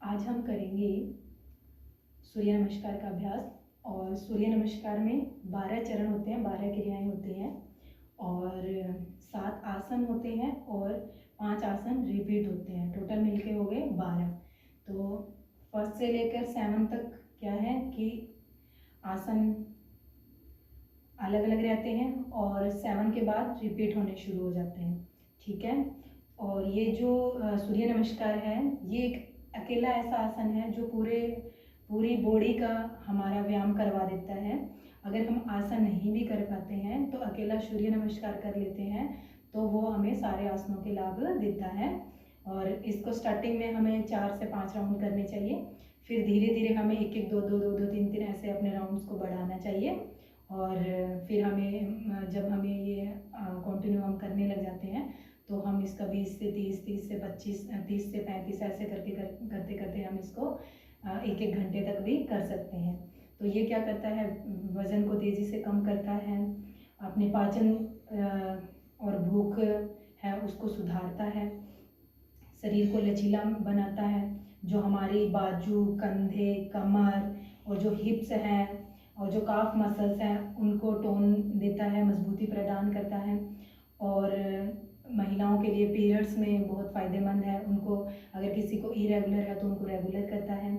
आज हम करेंगे सूर्य नमस्कार का अभ्यास। और सूर्य नमस्कार में 12 चरण होते हैं, 12 क्रियाएं होती हैं और 7 आसन होते हैं और 5 आसन रिपीट होते हैं। टोटल मिलके हो गए 12। तो फर्स्ट से लेकर 7 तक क्या है कि आसन अलग अलग रहते हैं और 7 के बाद रिपीट होने शुरू हो जाते हैं। ठीक है। और ये जो सूर्य नमस्कार है ये एक अकेला ऐसा आसन है जो पूरी बॉडी का हमारा व्यायाम करवा देता है। अगर हम आसन नहीं भी कर पाते हैं तो अकेला सूर्य नमस्कार कर लेते हैं तो वो हमें सारे आसनों के लाभ देता है। और इसको स्टार्टिंग में हमें 4 से 5 राउंड करने चाहिए, फिर धीरे धीरे हमें 1-1, 2-2, 2-2, 3-3 ऐसे अपने राउंड्स को बढ़ाना चाहिए। और फिर हमें जब हमें ये कंटिन्यू हम करने लग जाते हैं तो हम इसका 20 से 30, 30 से 25, 30 से 35 ऐसे करते करते हम इसको 1-1 घंटे तक भी कर सकते हैं। तो ये क्या करता है, वज़न को तेज़ी से कम करता है, अपने पाचन और भूख है उसको सुधारता है, शरीर को लचीला बनाता है, जो हमारी बाजू, कंधे, कमर और जो हिप्स हैं और जो काफ मसल्स हैं उनको टोन देता है, मजबूती प्रदान करता है। और महिलाओं के लिए पीरियड्स में बहुत फ़ायदेमंद है, उनको अगर किसी को इरेगुलर है तो उनको रेगुलर करता है।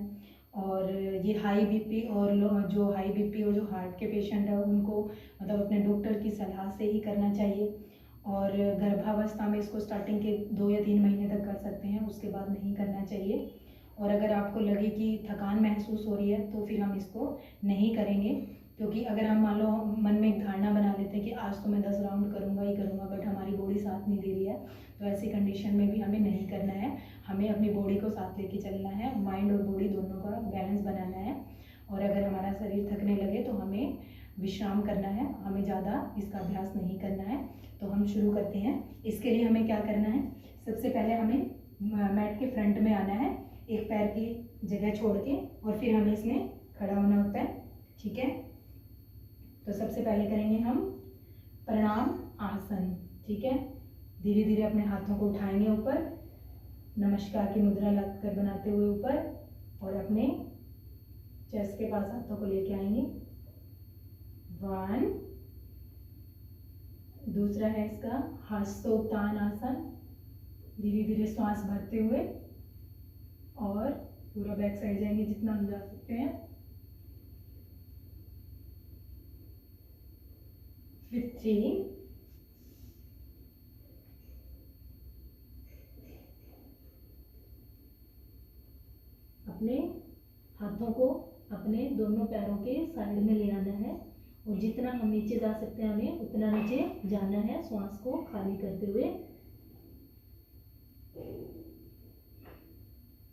और ये हाई बीपी और जो हाई बीपी और जो हार्ट के पेशेंट है उनको मतलब अपने डॉक्टर की सलाह से ही करना चाहिए। और गर्भावस्था में इसको स्टार्टिंग के 2 या 3 महीने तक कर सकते हैं, उसके बाद नहीं करना चाहिए। और अगर आपको लगे कि थकान महसूस हो रही है तो फिर हम इसको नहीं करेंगे, क्योंकि अगर हम मान लो मन में एक धारणा बना लेते हैं कि आज तो मैं 10 राउंड करूँगा ही करूँगा, बट हमारी बॉडी साथ नहीं दे रही है, तो ऐसी कंडीशन में भी हमें नहीं करना है। हमें अपनी बॉडी को साथ लेके चलना है, माइंड और बॉडी दोनों का बैलेंस बनाना है। और अगर हमारा शरीर थकने लगे तो हमें विश्राम करना है, हमें ज़्यादा इसका अभ्यास नहीं करना है। तो हम शुरू करते हैं। इसके लिए हमें क्या करना है, सबसे पहले हमें मैट के फ्रंट में आना है, एक पैर की जगह छोड़ के, और फिर हमें इसमें खड़ा होना होता है। ठीक है। तो सबसे पहले करेंगे हम प्रणाम आसन। ठीक है। धीरे धीरे अपने हाथों को उठाएंगे ऊपर, नमस्कार की मुद्रा लगकर बनाते हुए ऊपर, और अपने चेस्ट के पास हाथों को लेके आएंगे। 1। दूसरा है इसका हस्तोत्थान आसन। धीरे धीरे श्वास भरते हुए और पूरा बैक साइड जाएंगे जितना हम जा सकते हैं। फिर 3। अपने हाथों को अपने दोनों पैरों के साइड में ले आना है और जितना हम नीचे जा सकते हैं हमें उतना नीचे जाना है, श्वास को खाली करते हुए।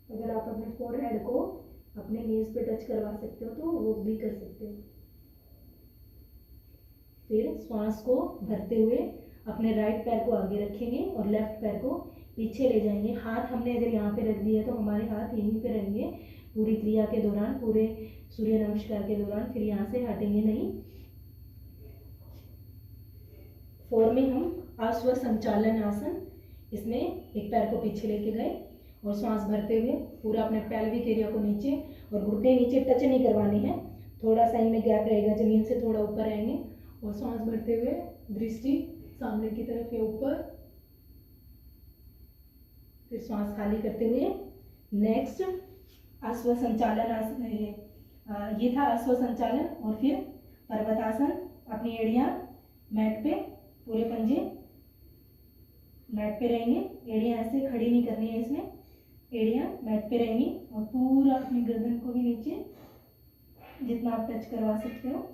अगर आप अपने फोरहेड को अपने नीज पे टच करवा सकते हो तो वो भी कर सकते हो। फिर श्वास को भरते हुए अपने राइट पैर को आगे रखेंगे और लेफ्ट पैर को पीछे ले जाएंगे। हाथ हमने अगर यहाँ पे रख दिया तो हमारे हाथ यहीं पे रहेंगे पूरी क्रिया के दौरान, पूरे सूर्य नमस्कार के दौरान, फिर यहाँ से हटेंगे नहीं। 4 में हम अश्वसंचालन आसन, इसमें एक पैर को पीछे लेके गए और श्वास भरते हुए पूरा अपने पेल्विक एरिया को नीचे, और घुटने नीचे टच नहीं करवाने हैं, थोड़ा सा इनमें गैप रहेगा, जमीन से थोड़ा ऊपर रहेंगे। और श्वास भरते हुए दृष्टि सामने की तरफ या ऊपर, फिर श्वास खाली करते हुए नेक्स्ट अश्वसंचालन आसन है। ये था अश्वसंचालन। और फिर पर्वतासन, अपनी एड़ियाँ मैट पे, पूरे पंजे मैट पे रहेंगे, एड़ियाँ ऐसे खड़ी नहीं करनी है, इसमें एड़ियाँ मैट पे रहेंगी और पूरा अपनी गर्दन को भी नीचे जितना आप टच करवा सकते हो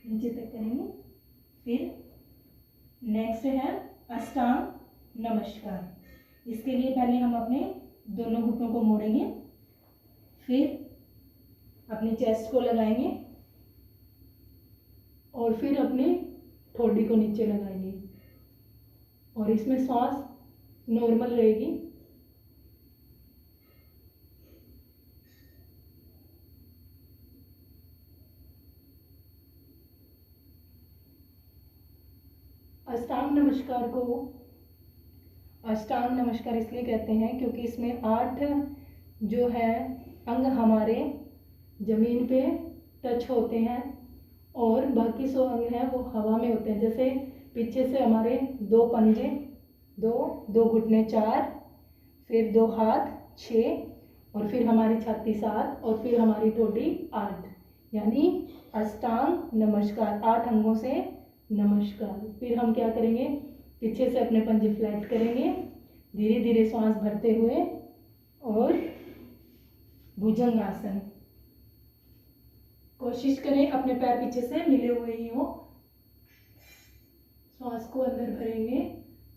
नीचे तक करेंगे। फिर नेक्स्ट है अष्टांग नमस्कार। इसके लिए पहले हम अपने दोनों घुटनों को मोड़ेंगे, फिर अपनी चेस्ट को लगाएंगे और फिर अपने ठोड़ी को नीचे लगाएंगे, और इसमें श्वास नॉर्मल रहेगी। अष्टांग नमस्कार इसलिए कहते हैं क्योंकि इसमें 8 जो है अंग हमारे ज़मीन पे टच होते हैं और बाकी 100 अंग हैं वो हवा में होते हैं। जैसे पीछे से हमारे 2 पंजे, 2 घुटने 4, फिर 2 हाथ 6 और फिर हमारी छाती 7 और फिर हमारी टोटी 8, यानी अष्टांग नमस्कार, 8 अंगों से नमस्कार। फिर हम क्या करेंगे, पीछे से अपने पंजे फ्लैट करेंगे, धीरे धीरे सांस भरते हुए और भुजंगासन। कोशिश करें अपने पैर पीछे से मिले हुए ही हो। सांस को अंदर भरेंगे,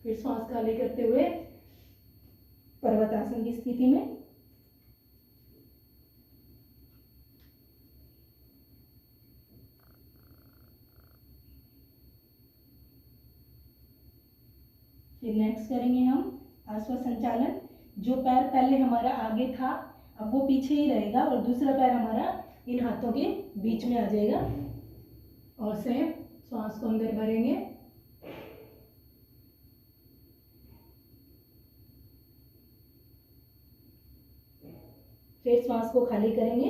फिर सांस खाली करते हुए पर्वतासन की स्थिति में। फिर नेक्स्ट करेंगे हम आश्वास संचालन। जो पैर पहले हमारा आगे था अब वो पीछे ही रहेगा और दूसरा पैर हमारा इन हाथों के बीच में आ जाएगा और सेम सांस को अंदर भरेंगे, फिर सांस को खाली करेंगे,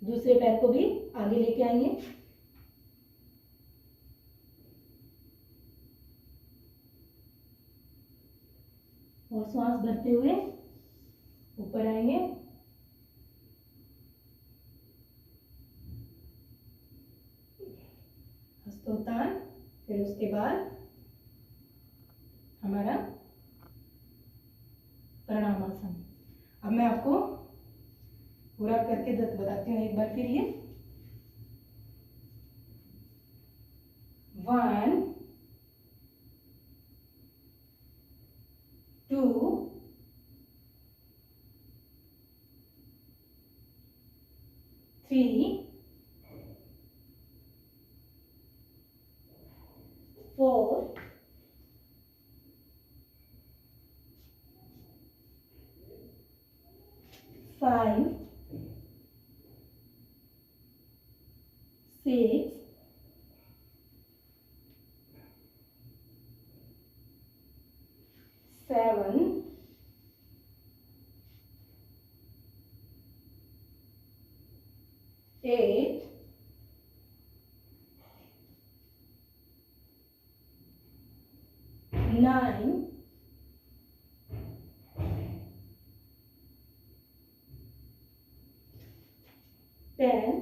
दूसरे पैर को भी आगे लेके आएंगे और सांस भरते हुए ऊपर आएंगे। हस्तोत्थान, फिर उसके बाद हमारा प्रणामासन। अब मैं आपको पूरा करके बताती हूँ एक बार फिर ये। 1 2 3 4 5 6 7 8 9 10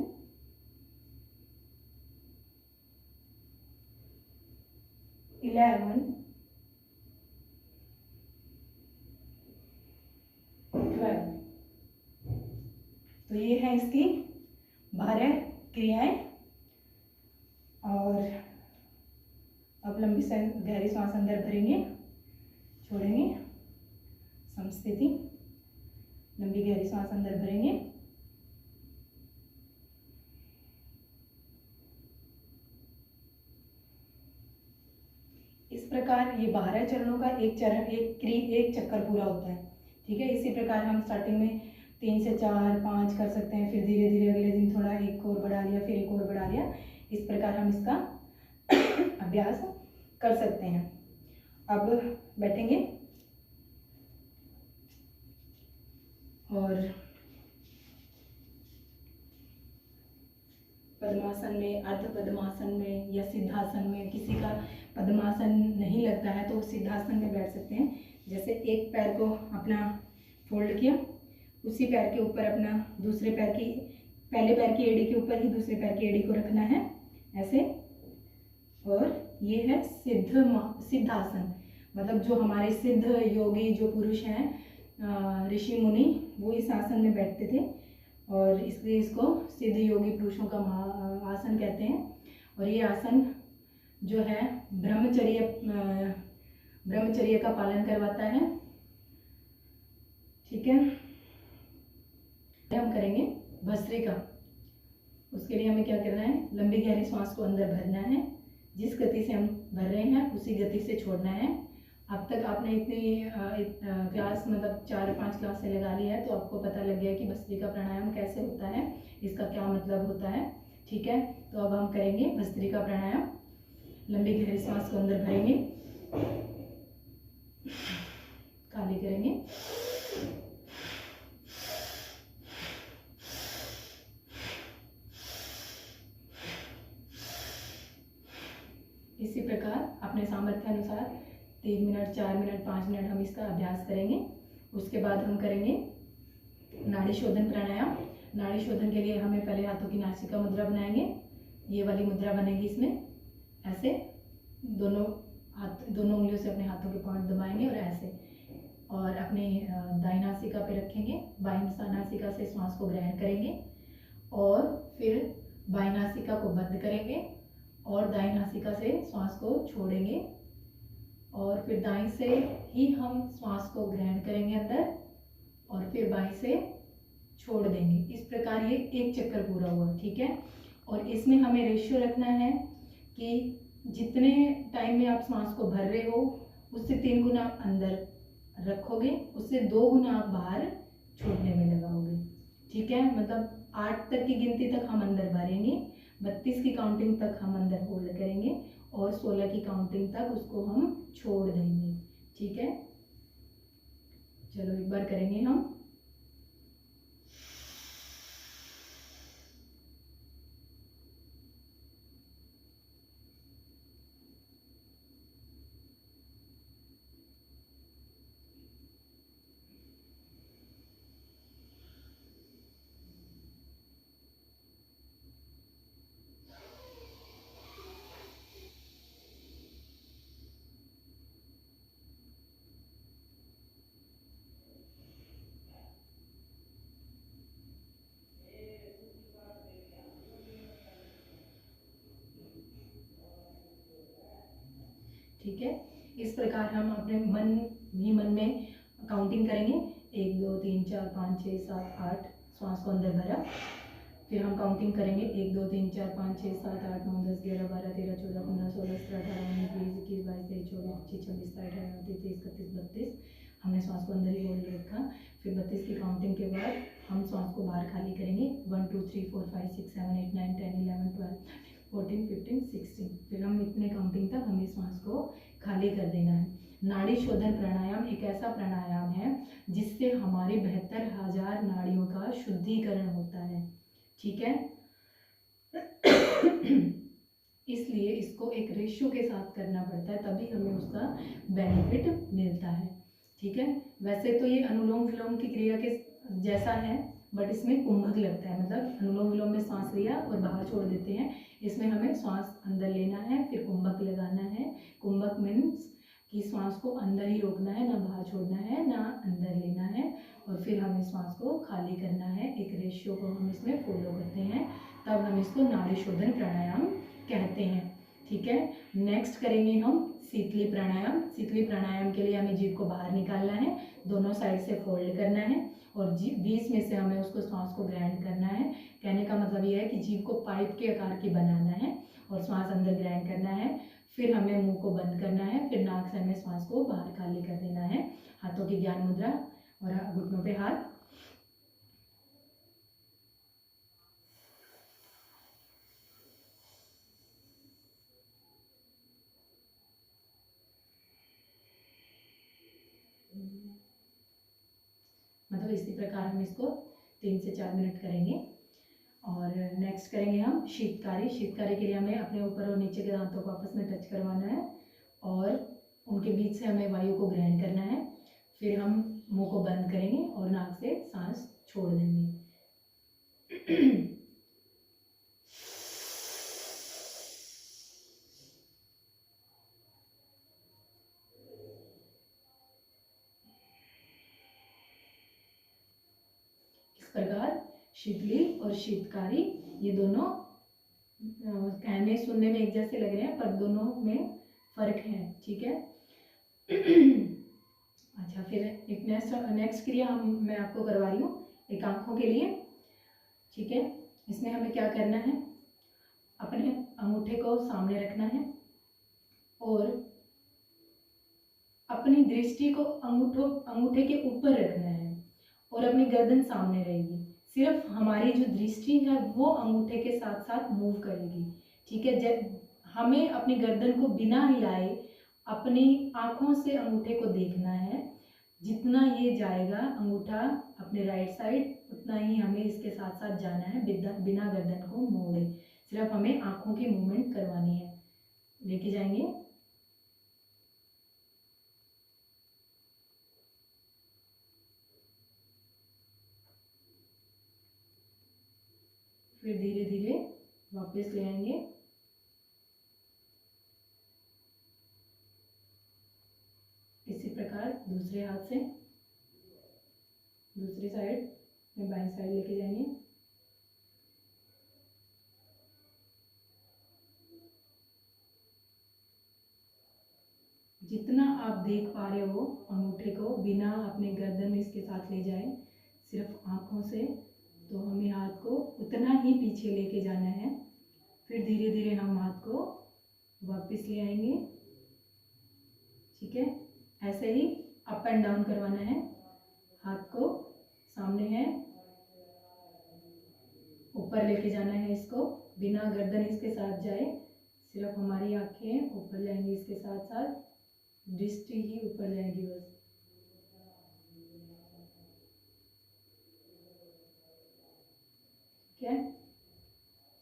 11 12। तो ये है इसकी 12 क्रियाएं। और अब लंबी गहरी सांस अंदर भरेंगे, छोड़ेंगे, समस्थिति। लंबी गहरी सांस अंदर भरेंगे, इस प्रकार ये 12 चरणों का एक चक्कर पूरा होता है। ठीक है, इसी प्रकार हम स्टार्टिंग में 3 से 4 5 कर सकते हैं, फिर धीरे धीरे अगले दिन थोड़ा एक और बढ़ा लिया, फिर एक और बढ़ा लिया। इस प्रकार हम इसका अभ्यास कर सकते हैं। अब बैठेंगे और पद्मासन में, अर्ध पद्मासन में या सिद्धासन में, किसी का पद्मासन नहीं लगता है तो वो सिद्धासन में बैठ सकते हैं। जैसे एक पैर को अपना फोल्ड किया, उसी पैर के ऊपर अपना दूसरे पैर की, पहले पैर की एड़ी के ऊपर ही दूसरे पैर की एड़ी को रखना है ऐसे। और ये है सिद्धासन, मतलब जो हमारे सिद्ध योगी जो पुरुष हैं, ऋषि मुनि, वो इस आसन में बैठते थे और इसलिए इसको सिद्ध योगी पुरुषों का आसन कहते हैं। और ये आसन जो है ब्रह्मचर्य का पालन करवाता है। ठीक है, हम करेंगे भस्त्रिका। उसके लिए हमें क्या करना है, लंबी गहरी सांस को अंदर भरना है, जिस गति से हम भर रहे हैं उसी गति से छोड़ना है। अब तक आपने इतनी क्लास मतलब 4-5 क्लास से लगा लिया है तो आपको पता लग गया कि भस्त्रिका प्राणायाम कैसे होता है, इसका क्या मतलब होता है। ठीक है, तो अब हम करेंगे भस्त्रिका प्राणायाम। लंबी गहरी सांस को अंदर भरेंगे, खाली करेंगे, इसी प्रकार अपने सामर्थ्य अनुसार 3 मिनट, 4 मिनट, 5 मिनट हम इसका अभ्यास करेंगे। उसके बाद हम करेंगे नाड़ी शोधन प्राणायाम। नाड़ी शोधन के लिए हमें पहले हाथों की नासिका मुद्रा बनाएंगे। ये वाली मुद्रा बनेगी इसमें, ऐसे दोनों उंगलियों से अपने हाथों के पॉइंट दबाएंगे और ऐसे, और अपने दाईं नासिका पे रखेंगे। बाईं नासिका से श्वास को ग्रहण करेंगे और फिर बाईं नासिका को बंद करेंगे और दाईं नासिका से श्वास को छोड़ेंगे और फिर दाईं से ही हम श्वास को ग्रहण करेंगे अंदर और फिर बाईं से छोड़ देंगे। इस प्रकार ये एक चक्कर पूरा हुआ, ठीक है। और इसमें हमें रेशियो रखना है कि जितने टाइम में आप श्वास को भर रहे हो उससे 3 गुना अंदर रखोगे, उससे 2 गुना आप बाहर छोड़ने में लगाओगे, ठीक है। मतलब 8 तक की गिनती तक हम अंदर भरेंगे, 32 की काउंटिंग तक हम अंदर होल्ड करेंगे और 16 की काउंटिंग तक उसको हम छोड़ देंगे, ठीक है। चलो एक बार करेंगे हम। ठीक है, इस प्रकार हम अपने मन में काउंटिंग करेंगे। 1 2 3 4 5 6 7 8 श्वास को अंदर भरा। फिर हम काउंटिंग करेंगे 1 2 3 4 5 6 7 8 9 10 11 12 13 14 15 16 17 18 19 20 21 22 23 24 25 26 27 28 29 30 31 32। हमने श्वास को अंदर ही होल्ड रखा। फिर 32 की काउंटिंग के बाद हम श्वास को बाहर खाली करेंगे। 1 2 3 4 5 6 7 8 9 10 11 12 14 15 16। फिर हम इतने काउंटिंग तक हमें श्वास को खाली कर देना है। नाड़ी शोधन प्राणायाम एक ऐसा प्राणायाम है जिससे हमारी 72,000 नाड़ियों का शुद्धिकरण होता है, ठीक है। इसलिए इसको एक रेशियो के साथ करना पड़ता है, तभी हमें उसका बेनिफिट मिलता है, ठीक है। वैसे तो ये अनुलोम विलोम की क्रिया के जैसा है, बट इसमें कुंभक लगता है। मतलब अनुलोम विलोम में सांस लिया और बाहर छोड़ देते हैं, इसमें हमें श्वास अंदर लेना है फिर कुंभक लगाना है। कुंभक मीन्स कि श्वास को अंदर ही रोकना है, ना बाहर छोड़ना है ना अंदर लेना है, और फिर हमें श्वास को खाली करना है। एक रेशियो को हम इसमें फॉलो करते हैं, तब हम इसको नाड़ी शोधन प्राणायाम कहते हैं, ठीक है। नेक्स्ट करेंगे हम शीतली प्राणायाम। शीतली प्राणायाम के लिए हमें जीभ को बाहर निकालना है, दोनों साइड से फोल्ड करना है और बीच में से हमें उसको श्वास को ग्रहण करना है। कहने का मतलब यह है कि जीभ को पाइप के आकार की बनाना है और श्वास अंदर ग्रहण करना है। फिर हमें मुंह को बंद करना है, फिर नाक से हमें श्वास को बाहर खाली कर देना है। हाथों की ज्ञान मुद्रा और घुटनों पे हाथ। मतलब इसी प्रकार हम इसको 3 से 4 मिनट करेंगे। और नेक्स्ट करेंगे हम शीतकारी। शीतकारी के लिए हमें अपने ऊपर और नीचे के दांतों को आपस में टच करवाना है और उनके बीच से हमें वायु को ग्रहण करना है। फिर हम मुंह को बंद करेंगे और नाक से सांस छोड़ देंगे। इस प्रकार शीतली और शीतकारी ये दोनों कहने सुनने में एक जैसे लग रहे हैं, पर दोनों में फर्क है, ठीक है। अच्छा, फिर एक नेक्स्ट क्रिया मैं आपको करवा रही हूँ एक आंखों के लिए, ठीक है। इसमें हमें क्या करना है, अपने अंगूठे को सामने रखना है और अपनी दृष्टि को अंगूठे के ऊपर रखना है और अपनी गर्दन सामने रहेगी। सिर्फ हमारी जो दृष्टि है वो अंगूठे के साथ साथ मूव करेगी, ठीक है। जब हमें अपनी गर्दन को बिना हिलाए अपनी आंखों से अंगूठे को देखना है। जितना ये जाएगा अंगूठा अपने राइट साइड, उतना ही हमें इसके साथ साथ जाना है बिना गर्दन को मोड़े। सिर्फ हमें आंखों की मूवमेंट करवानी है, लेके जाएंगे। फिर धीरे धीरे वापस ले आएंगे। इसी प्रकार दूसरे हाथ से दूसरी साइड में बाईं साइड लेके जाएंगे। जितना आप देख पा रहे हो अंगूठे को बिना अपने गर्दन इसके साथ ले जाए, सिर्फ आँखों से, तो हमें हाथ को उतना ही पीछे लेके जाना है। फिर धीरे धीरे हम हाथ को वापस ले आएंगे। ठीक है, ऐसे ही अप एंड डाउन करवाना है। हाथ को सामने है, ऊपर लेके जाना है इसको, बिना गर्दन इसके साथ जाए, सिर्फ हमारी आंखें ऊपर जाएंगी, इसके साथ साथ दृष्टि ही ऊपर जाएगी बस। ठीक है,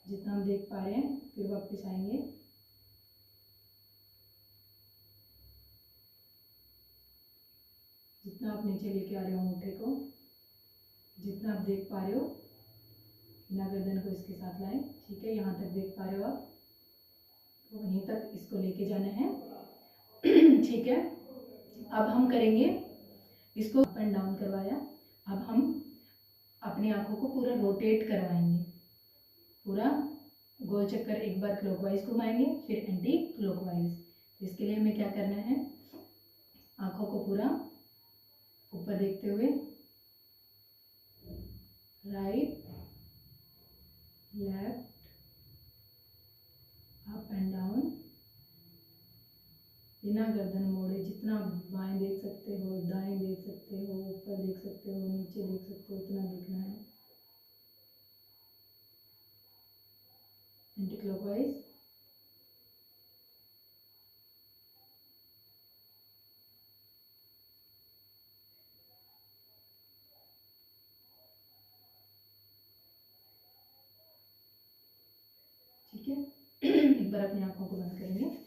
जितना हम देख पा रहे हैं। फिर वापस आएंगे। जितना आप नीचे लेके आ रहे हो अंगूठे को, जितना आप देख पा रहे हो, बिना गर्दन को इसके साथ लाएं। ठीक है, यहाँ तक देख पा रहे हो आप, तो वहीं तक इसको लेके जाना है। ठीक है, अब हम करेंगे इसको अप एंड डाउन करवाया। अब हम अपनी आंखों को पूरा रोटेट करवाएंगे, पूरा गोल चक्कर एक बार क्लॉकवाइज घुमाएंगे, फिर एंटी क्लॉकवाइज। इसके लिए हमें क्या करना है, आंखों को पूरा ऊपर देखते हुए right left up and down, बिना गर्दन मोड़े। जितना बाएं देख सकते हो, दाएं देख सकते हो, ऊपर देख सकते हो, नीचे देख सकते हो, उतना देखना है। Anti clockwise. ठीक है, एक बार अपनी आंखों को बंद करेंगे,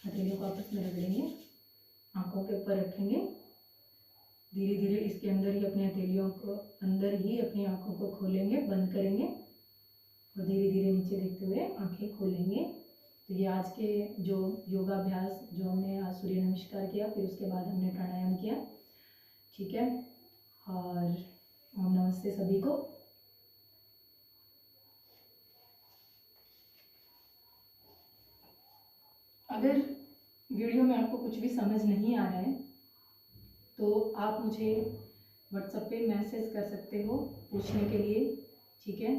हथेलियों को आपस में रगड़ेंगे, आंखों के ऊपर रखेंगे। धीरे धीरे इसके अंदर ही अपनी हथेलियों को अंदर ही अपनी आंखों को खोलेंगे, बंद करेंगे और धीरे धीरे नीचे देखते हुए आंखें खोलेंगे। तो ये आज के जो योगाभ्यास, जो हमने आज सूर्य नमस्कार किया, फिर उसके बाद हमने प्राणायाम किया। ठीक है, और ओम नमस्ते सभी को। अगर वीडियो में आपको कुछ भी समझ नहीं आ रहा है तो आप मुझे व्हाट्सएप पे मैसेज कर सकते हो पूछने के लिए। ठीक है,